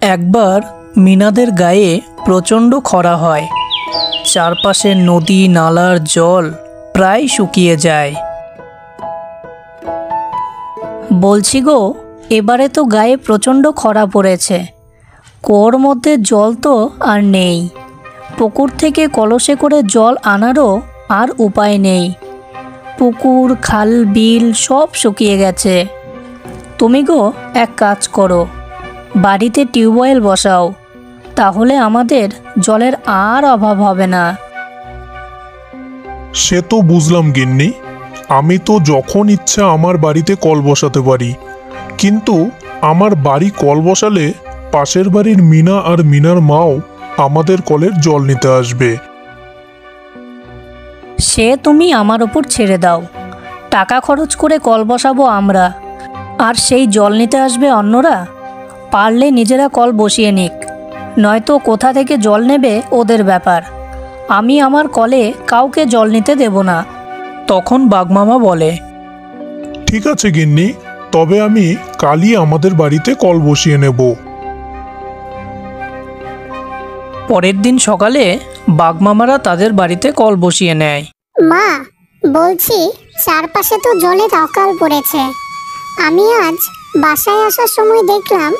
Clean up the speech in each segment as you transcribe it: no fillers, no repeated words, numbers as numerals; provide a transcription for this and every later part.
একবার মিনাদের গায়ে প্রচণ্ড খরা হয়। চারপাশের নদী নালার জল প্রায় শুকিয়ে যায়। বলছি গো, এবারে তো গায়ে প্রচণ্ড খরা পড়েছে। কুয়োর মধ্যে জল তো আর নেই। পুকুর থেকে কলসে করে জল আনারও আর উপায় নেই। পুকুর খাল বিল সব শুকিয়ে গেছে। তুমি গো এক কাজ করো, বাড়িতে টিউবওয়েল বসাও, তাহলে আমাদের জলের আর অভাব হবে না। সে তো বুঝলাম গিন্নি, আমি তো যখন ইচ্ছা আমার বাড়িতে কল বসাতে পারি, কিন্তু আমার বাড়ি কল বসালে পাশের বাড়ির মিনা আর মিনার মাও আমাদের কলের জল নিতে আসবে। সে তুমি আমার ওপর ছেড়ে দাও। টাকা খরচ করে কল বসাবো আমরা, আর সেই জল নিতে আসবে অন্যরা। পারলে নিজেরা কল বসিয়ে নিক, নয়তো কোথা থেকে জল নেবে ওদের ব্যাপার। আমি আমার কলে কাউকে জল নিতে দেব না। তখন বাঘমামা বলে, ঠিক আছে গিন্নি, তবে আমি কালই আমাদের বাড়িতে কল বসিয়ে নেব। পরের দিন সকালে বাঘমামারা তাদের বাড়িতে কল বসিয়ে নেয়। মা, বলছি চারপাশে তো জলের অকাল পড়েছে। আমি আজ বাসায় আসার সময় দেখলাম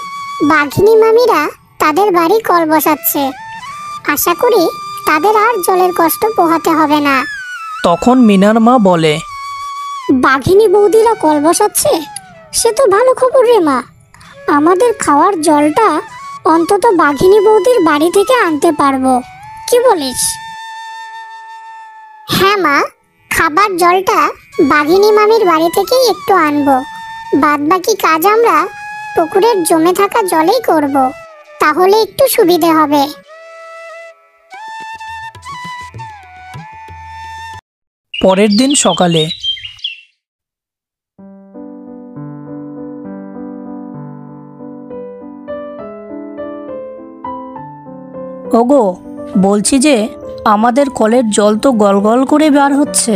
বাঘিনী মামিরা তাদের বাড়ি কল বসাচ্ছে। আশা করি তাদের আর জলের কষ্ট পোহাতে হবে না। তখন মিনার মা বলে, বাঘিনী বৌদিরা কল বসাচ্ছে, সে তো ভালো খবর রে মা। আমাদের খাওয়ার জলটা অন্তত বাঘিনী বৌদির বাড়ি থেকে আনতে পারবো, কি বলিস? হ্যাঁ মা, খাবার জলটা বাঘিনী মামির বাড়ি থেকেই একটু আনবো। বাদ বাকি কাজ আমরা পুকুরের জমে থাকা জলেই করব, তাহলে একটু সুবিধে হবে। পরের দিন সকালে ওগো, বলছি যে আমাদের কলের জল তো গলগল করে বার হচ্ছে।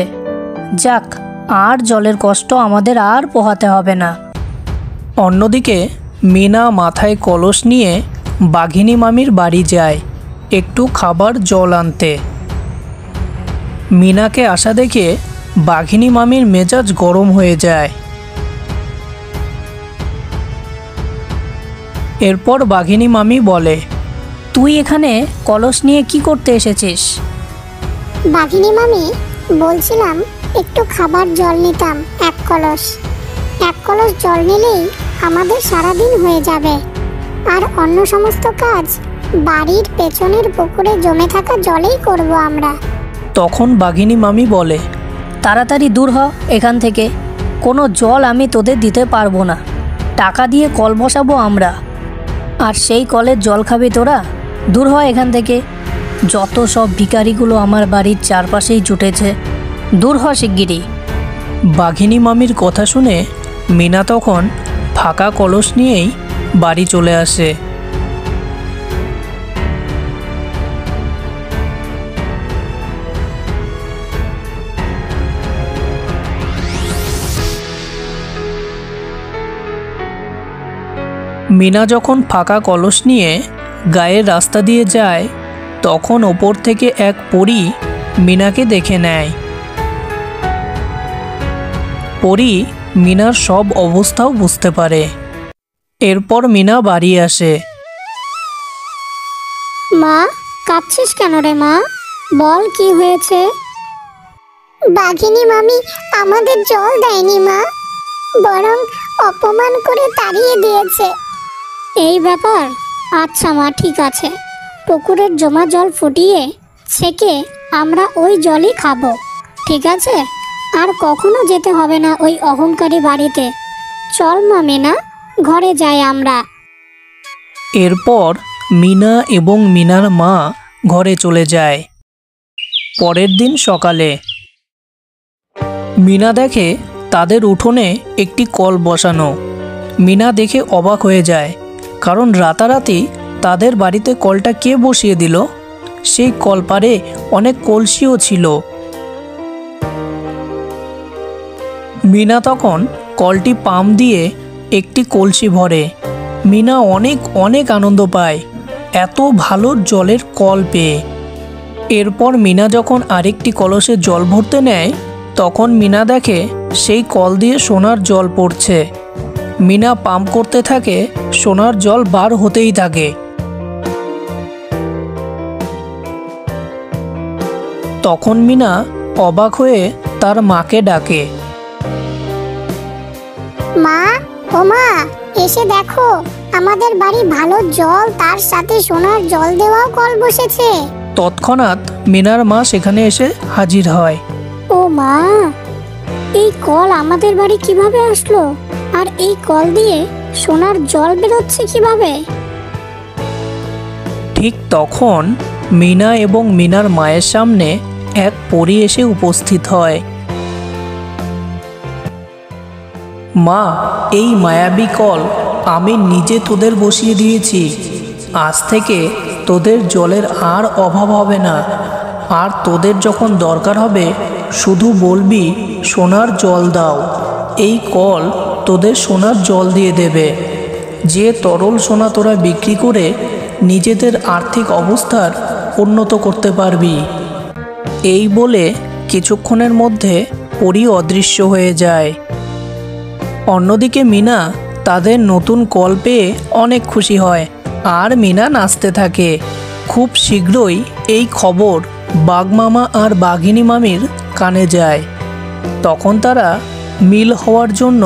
যাক, আর জলের কষ্ট আমাদের আর পোহাতে হবে না। অন্যদিকে মিনা মাথায় কলস নিয়ে বাঘিনী মামির বাড়ি যায় একটু খাবার জল আনতে। মিনাকে আসা দেখে বাঘিনী মামির মেজাজ গরম হয়ে যায়। এরপর বাঘিনী মামি বলে, তুই এখানে কলস নিয়ে কি করতে এসেছিস? বাঘিনী মামি, বলছিলাম একটু খাবার জল নিতাম এক কলস। এক কলস জল নিলেই আমাদের সারাদিন হয়ে যাবে, আর অন্য সমস্ত কাজ বাড়ির পেছনের পুকুরে জমে থাকা জলেই করব আমরা। তখন বাঘিনী মামি বলে, তাড়াতাড়ি দূর হ এখান থেকে। কোনো জল আমি তোদের দিতে পারবো না। টাকা দিয়ে কল বসাবো আমরা, আর সেই কলের জল খাবি তোরা? দূর হ এখান থেকে। যত সব ভিখারিগুলো আমার বাড়ির চারপাশেই জুটেছে, দূর হ শিগগিরই। বাঘিনী মামির কথা শুনে মিনা তখন ফাঁকা কলস নিয়েই বাড়ি চলে আসে। মিনা যখন ফাঁকা কলস নিয়ে গায়ের রাস্তা দিয়ে যায়, তখন ওপর থেকে এক পরী মিনাকে দেখে নেয়। পরী মিনার সব অবস্থাও বুঝতে পারে। এরপর মিনা বাড়ি আসে। মা, কাঁদছিস কেন রে মা? বল কি হয়েছে? বাঘিনী মামি আমাদের জল দেয়নি মা, বরং অপমান করে তাড়িয়ে দিয়েছে। এই ব্যাপার? আচ্ছা মা, ঠিক আছে। পুকুরের জমা জল ফুটিয়ে ছেঁকে আমরা ওই জলই খাবো, ঠিক আছে? আর কখনো যেতে হবে না ওই অহংকারী বাড়িতে। চল মা মিনা, ঘরে যাই আমরা। এরপর মিনা এবং মিনার মা ঘরে চলে যায়। পরের দিন সকালে মিনা দেখে তাদের উঠোনে একটি কল বসানো। মিনা দেখে অবাক হয়ে যায়, কারণ রাতারাতি তাদের বাড়িতে কলটা কে বসিয়ে দিল? সেই কলপারে অনেক কলসিও ছিল। মিনা তখন কলটি পাম্প দিয়ে একটি কলসি ভরে। মিনা অনেক অনেক আনন্দ পায় এত ভালো জলের কল পেয়ে। এরপর মিনা যখন আরেকটি কলসে জল ভরতে নেয় তখন মিনা দেখে সেই কল দিয়ে সোনার জল পড়ছে। মিনা পাম্প করতে থাকে, সোনার জল বার হতেই থাকে। তখন মিনা অবাক হয়ে তার মাকে ডাকে। মা, ও মা, এসে দেখো, আমাদের বাড়ি ভালো জল, তার সাথে সোনার জল দেওয়াও কল বসেছে। তৎক্ষণাৎ মিনার মা সেখানে এসে হাজির হয়। ও মা, এই কল আমাদের বাড়ি কিভাবে আসলো? আর এই কল দিয়ে সোনার জল বেরোচ্ছে কিভাবে? ঠিক তখন মিনা এবং মিনার মায়ের সামনে এক পরী এসে উপস্থিত হয়। মা, এই মায়াবী কল আমি নিজে তোদের বসিয়ে দিয়েছি। আজ থেকে তোদের জলের আর অভাব হবে না। আর তোদের যখন দরকার হবে শুধু বলবি সোনার জল দাও, এই কল তোদের সোনার জল দিয়ে দেবে। যে তরল সোনা তোরা বিক্রি করে নিজেদের আর্থিক অবস্থার উন্নত করতে পারবি। এই বলে কিছুক্ষণের মধ্যে পরী অদৃশ্য হয়ে যায়। অন্যদিকে মিনা তাদের নতুন কল পেয়ে অনেক খুশি হয় আর মিনা নাচতে থাকে। খুব শীঘ্রই এই খবর বাঘমামা আর বাঘিনী মামির কানে যায়। তখন তারা মিল হওয়ার জন্য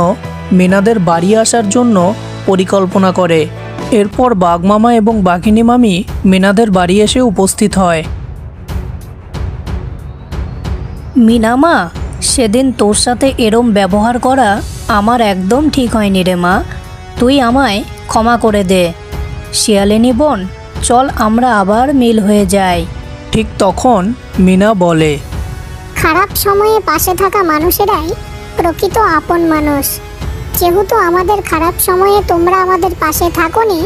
মিনাদের বাড়ি আসার জন্য পরিকল্পনা করে। এরপর বাঘমামা এবং বাঘিনী মামি মিনাদের বাড়ি এসে উপস্থিত হয়। মিনামা, সেদিন তোর সাথে এরম ব্যবহার করা আমার একদম ঠিক হয়নি রে মা। তুই আমায় ক্ষমা করে দে। শিয়ালিনী বোন, চল আমরা আবার মিল হয়ে যাই। ঠিক তখন মিনা বলে, খারাপ সময়ে পাশে থাকা মানুষেরাই প্রকৃত আপন মানুষ। যেহেতু আমাদের খারাপ সময়ে তোমরা আমাদের পাশে থাকোনি,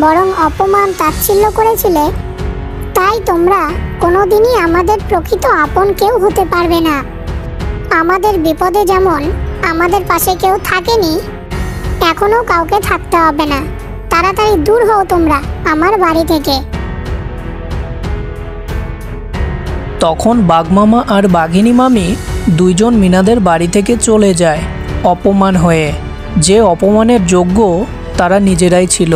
বরং অপমান তাচ্ছিল্য করেছিলে, তাই তোমরা কোনোদিনই আমাদের প্রকৃত আপন কেউ হতে পারবে না। আমাদের বিপদে যেমন আমাদের পাশে কেউ থাকেনি, এখনো কাউকে থাকতে হবে না। তাড়াতাড়ি দূর হও তোমরা আমার বাড়ি থেকে। তখন বাঘমামা আর বাঘিনী মামি দুইজন মিনাদের বাড়ি থেকে চলে যায় অপমান হয়ে, যে অপমানের যোগ্য তারা নিজেরাই ছিল।